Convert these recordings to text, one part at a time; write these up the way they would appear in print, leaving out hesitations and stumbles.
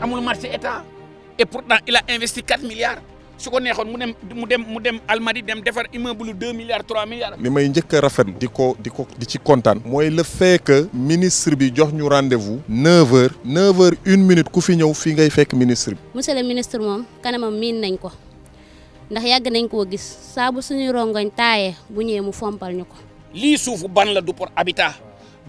amul marché état et pourtant il a investi 4 milliards su ko neexoon mu dem Almadies dem defar immeuble 2 milliards 3 milliards. li may njëkk a rafet di ci kontaan. mooy le fait que ministre bi jox ñu rendez-vous 9h 9h 1 minute ku fi ñëw fii ngay fekk ministre bi. monsieur le ministre moom kanamam miin nañ ko ndax yàgg nañ koo gis saa bu suñuy rongoñ taayee bu ñëwee mu fompal ñu ko. lii suufu ban la du pour habitat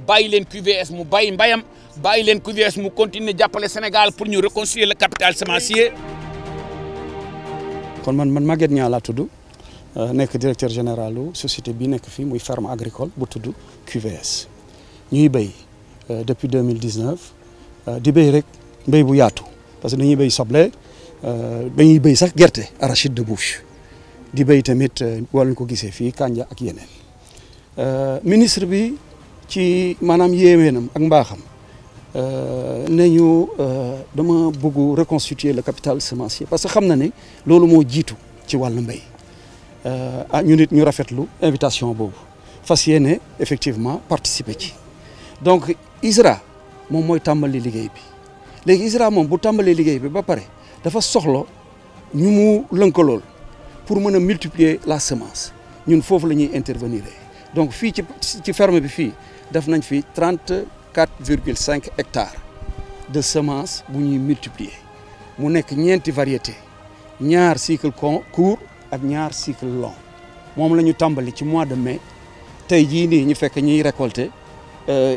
bàyyi leen QVS mu bàyyi mbayam bàyyi leen QVS mu continuer jàppale Sénégal pour ñu reconstruire le capital semencier. kon man Maguette Niang laa tudd nekk directeur général société bi nekk fii muy ferme agricole bu tudd QVS ñuy béy depuis 2019 di béy rek mbéy bu yaatu parce que dañuy béy soble dañuy béy sax gerte arachide de bouche di béy tamit wala ko gisee fii kanja ak yeneen ministre bi ci maanaam yéemeenam ak mbaaxam ne ñu dama bëgg reconstituer le capital semencier parce que xam na ne loolu moo jiitu ci wàllu mbéy ñu nit ñu rafetlu invitation boobu fas yéene effectivement participer ci donc ISRA moom mooy tàmbali liggéey bi léegi ISRA moom bu tàmbalee liggéey bi ba pare dafa soxla ñu mu lënkalool pour mën a multiplier la semence ñun foofu la ñuy intervenir donc fii ci ferme bi fii def nañ fi 34,5 hectares de semence bu ñuy multiplier mu nekk ñeenti variété ñaar cycle court ak ñaar cycle long moom la ñu tàmbali ci mois de mai tey jii nii ñu fekk ñuy récolter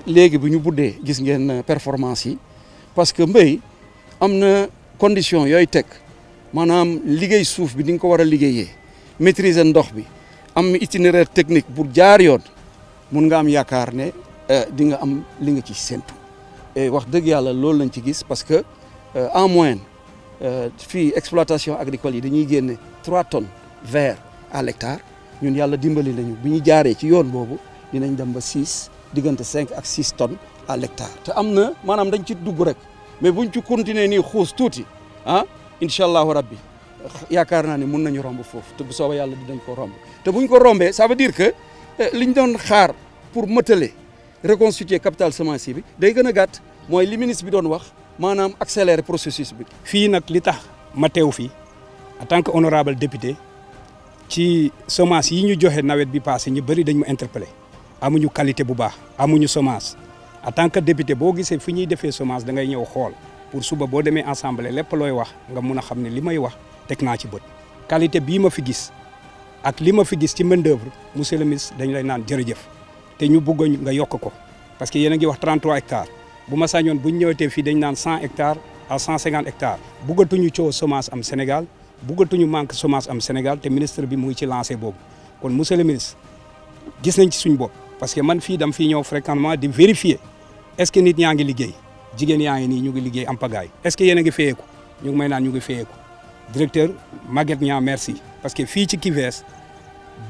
léegi bu ñu buddee gis ngeen performance yi parce que mbéy am na condition yooyu teg maanaam liggéey suuf bi di nga ko war a liggéeyee maîtriser ndox bi am itinéraire technique bu jaar yoon mun nga am yaakaar ne di nga am li nga ci séntu et wax dëgg yàlla loolu lañ ci gis parce que en moyenne fii exploitation agricole yi dañuy génne 3 tonnes vert à l'hectare ñun yàlla dimbali nañu bi ñu jaaree ci yoon boobu dinañ dem ba 6 diggante 5 ak 6 tonnes à l'hectare te am na maanaam dañ ci dugg rek mais buñ ci continuer nii xuus tuuti incha allahu rabbi yaakaar naa ne mun nañu romb foofu te bu soobee yàlla dinañ ko romb te buñ ko rombee ça veut dire que liñ doon xaar pour mëtale reconstituer capital semencier bi day gën a gàtt mooy li ministre bi doon wax maanaam accélérer processus bi. fii nag li tax ma teew fii en tant que honorable député ci semence yi ñu joxe nawet bi passé ñu bëri dañ ma interpellé amuñu qualité bu baax amuñu semence en tant que député boo gisee fi ñuy defee semence da ngay ñëw xool pour suba boo demee assemblée lépp looy wax nga mun a xam ne li may wax teg naa ci bët. qualité bii ma fi gis ak li ma fi gis ci main d'œuvre monsieur le ministre dañ lay naan jërëjëf te ñu bëgg nga yokk ko parce que yéen a ngi wax 33 hectares bu ma sañoon bu ñu ñëwatee fii dañ naan 100 hectares à 150 hectares. buggatuñu coow semence am Sénégal buggatuñu manque semence am Sénégal te ministre bi muy ci lancé boobu kon monsieur le ministre gis nañ ci suñ bopp parce que man fii dam fii ñëw fréquemment di vérifier est-ce que nit ñaa ngi liggéey jigéen yaa ngi nii ñu ngi liggéey am pagaille est-ce que yéen a ngi fayeeku ñu ngi may naan ñu ngi fayeeku directeur Maguette Niang merci parce que fii ci QVS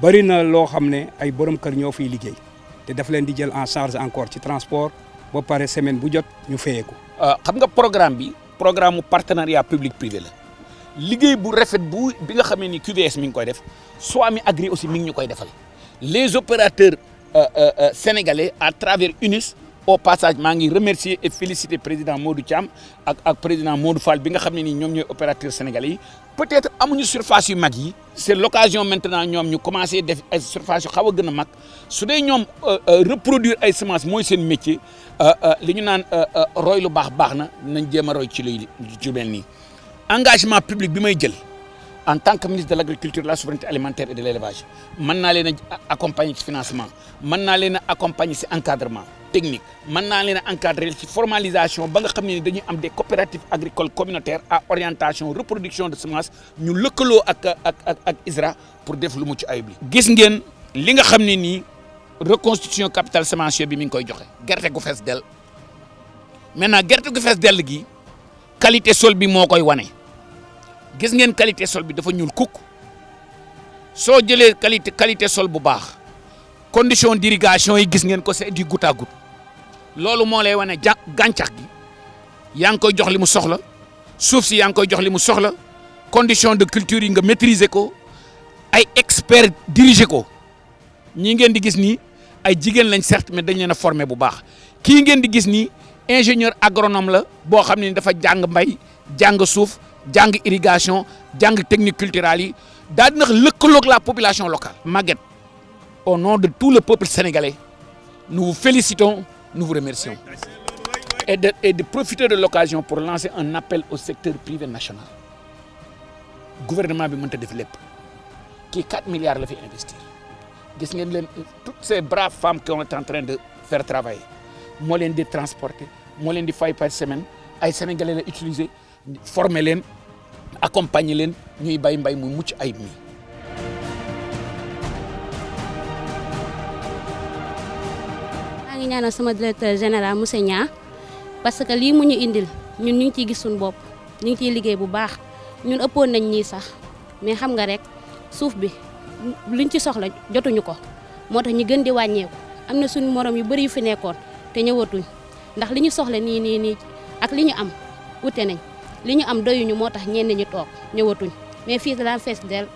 bëri na loo xam ne ay borom kër ñoo fiy liggéey te daf leen di jël en charge encore ci transport ba pare semaine bu jot ñu fayeeku. xam nga programme bi programme mu partenariat public privé la liggéey bu rafet bi nga xamee ni QVS mi ngi koy def Swami Agri aussi mi ngi ñu koy defal les opérateurs sénégalais à travers UNIS. Au passage maa ngi remercier et féliciter président Modou Thiam ak président Modou Fall bi nga xam ne nii ñoom ñooy opérateurs sénégalais yi peut-être amuñu surface yu mag yi c'est l'occasion maintenant ñoom ñu commencer def ay surface yu xaw a gën a mag su dee ñoom reproduire ay semences mooy seen métier li ñu naan roy lu baax na nañ jéem a roy ci luy ci mel nii engagement public bi may jël en tant que ministre de l'agriculture de la souveraineté alimentaire et de l'élevage mën naa leen a accompagner ci financement mën naa leen a accompagner ci encadrement technique mën naa leen a encadrer ci formalisation ba nga xam ne dañuy am des coopératives agricoles communautaires à orientation reproduction de semences ñu lëkkaloo ak ISRA pour def lu mucc ayib li gis ngeen li nga xam ne nii reconstitution capital semencier bi mi ngi koy joxe gerte gu fees dell maintenant gerte gu fees dell gi qualité sol bi moo koy wane gis ngeen qualité sol bi dafa ñuul kukk soo jëlee qualité sol bu baax condition d'irrigation yi gis ngeen ko c'est du goutte à goutte loolu moo lay wane gàncax gi yaa ngi koy jox li mu soxla suuf si yaa ngi koy jox li mu soxla condition de culture yi nga maîtriser ko ay experts diriger ko ñii ngeen di gis nii ay jigéen lañ certes mais dañ leen a former bu baax kii ngeen di gis nii ingénieur agronome la boo xam ne dafa jàng mbay jàng suuf jàng irrigation jàng technique culturelle yi daal di nag lëkkaloog la population locale. Maguette, au nom de tout le peuple sénégalais, nous vous félicitons, nous vous remercions. Et de profiter de l'occasion pour lancer un appel au secteur privé national. Le gouvernement bi mënta def lépp kii 4 milliards la fi investir gis ngeen leen toutes ces braves femmes qui sont en train de faire travailler moo leen di transporter moo leen di fay par semaine ay sénégalais la utiliser former leen accompagner leen ñuy bay mbay mu mucc ayib mi. maa ngi ñaanal sama directeur général monsieur Niang parce que lii mu ñu indil ñun ñu ngi ciy gis suñu bopp ñu ngi ciy liggéey bu baax ñun ëppoon nañ ñii sax mais xam nga rek suuf bi liñ ci soxla jotuñu ko moo tax ñu gën di wàññeeku am na suñu morom yu bëri yu fi nekkoon te ñëwatuñ ndax li ñu soxla nii ak li ñu am wute nañ li ñu am doyuñu moo tax ñenn ñi toog ñëwatuñ mais fii daan fees del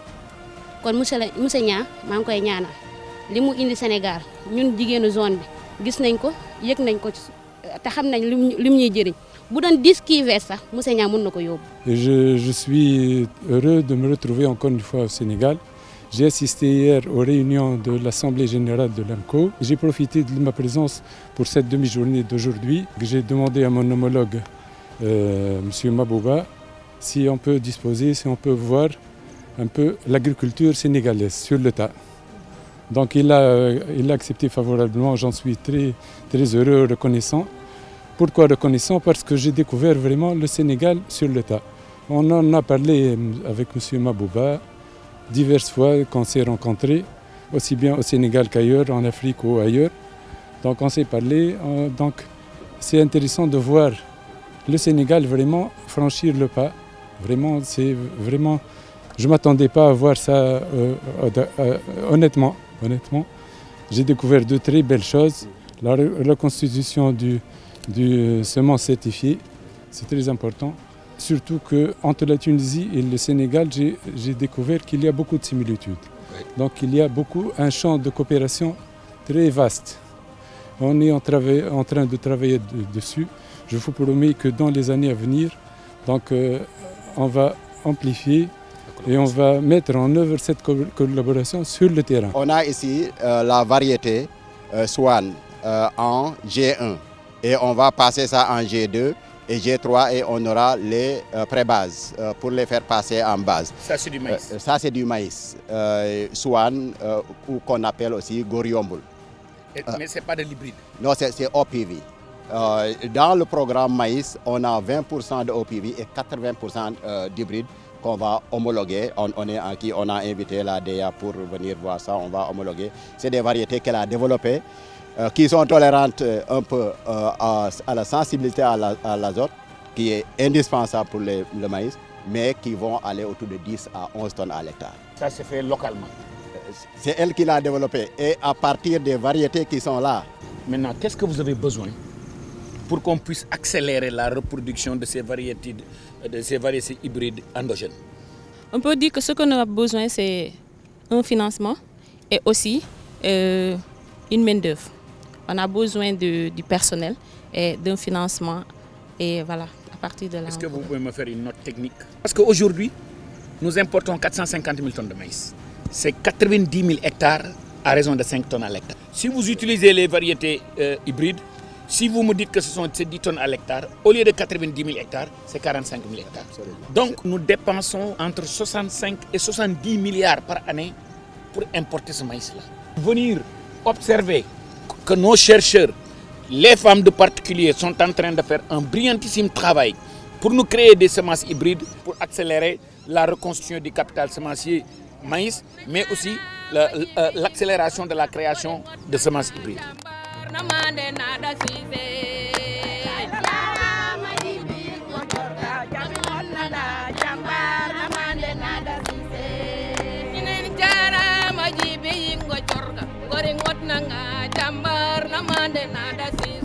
kon monsieur Niang maa ngi koy ñaanal li mu indi Sénégal ñun jigéenu zone bi gis nañ ko yëg nañ ko te xam nañ lim ñuy jëriñ bu doon 10 QVS sax monsieur Niang mën na ko yóbbu. Je suis heureux de me retrouver encore une fois au Sénégal. J'ai assisté hier aux réunions de l'Assemblée générale de l'AMCO. J'ai profité de ma présence pour cette demi-journée d'aujourd'hui. J'ai demandé à mon homologue, M. Mabouba, si on peut disposer, si on peut voir un peu l'agriculture sénégalaise sur le tas. Donc il a accepté favorablement, j'en suis très, très heureux, reconnaissant. Pourquoi reconnaissant? Parce que j'ai découvert vraiment le Sénégal sur le tas. On en a parlé avec M. Mabouba diverses fois quand on s'est rencontrés, aussi bien au Sénégal qu'ailleurs, en Afrique ou ailleurs. Donc on s'est parlé, donc c'est intéressant de voir le Sénégal vraiment franchir le pas. Vraiment, c'est vraiment... Je ne m'attendais pas à voir ça honnêtement. J'ai découvert de très belles choses. La reconstitution du semence certifié, c'est très important. Surtout qu'entre la Tunisie et le Sénégal, j'ai découvert qu'il y a beaucoup de similitudes. Donc il y a un champ de coopération très vaste. On est en train de travailler dessus. Je vous promets que dans les années à venir, donc, on va amplifier et on va mettre en œuvre cette collaboration sur le terrain. On a ici la variété Swan en G1 et on va passer ça en G2 et G3 et on aura les pré-bases pour les faire passer en base. Ça c'est du maïs. Ça c'est du maïs. Swan ou qu'on appelle aussi Goriombul. Mais ce n'est pas de l'hybride. Non, c'est OPV. Dans le programme maïs, on a 20% de OPV et 80% d'hybride qu'on va homologuer. On a invité la DEA pour venir voir ça, on va homologuer. C'est des variétés qu'elle a développées qui sont tolérantes un peu à la sensibilité à l'azote, qui est indispensable pour le maïs, mais qui vont aller autour de 10 à 11 tonnes à l'hectare. Ça se fait localement. C'est elle qui l'a développé et à partir des variétés qui sont là. Maintenant, qu'est-ce que vous avez besoin pour qu'on puisse accélérer la reproduction de ces variétés hybrides endogènes? On peut dire que ce qu'on a besoin, c'est un financement et aussi une main-d'œuvre. On a besoin du personnel et d'un financement. Et voilà, à partir de là. Est-ce que vous pouvez me faire une note technique? Parce qu'aujourd'hui, nous importons 450 000 tonnes de maïs. C'est 90 000 hectares à raison de 5 tonnes à l'hectare. Si vous utilisez les variétés hybrides, si vous me dites que ce sont 10 tonnes à l'hectare, au lieu de 90 000 hectares, c'est 45 000 hectares. Donc nous dépensons entre 65 et 70 milliards par année pour importer ce maïs-là. Venir observer que nos chercheurs, les femmes de particulier, sont en train de faire un brillantissime travail pour nous créer des semences hybrides, pour accélérer la reconstitution du capital semencier maïs, mais aussi l'accélération de la création de semences hybrides. Jambar na mande nada si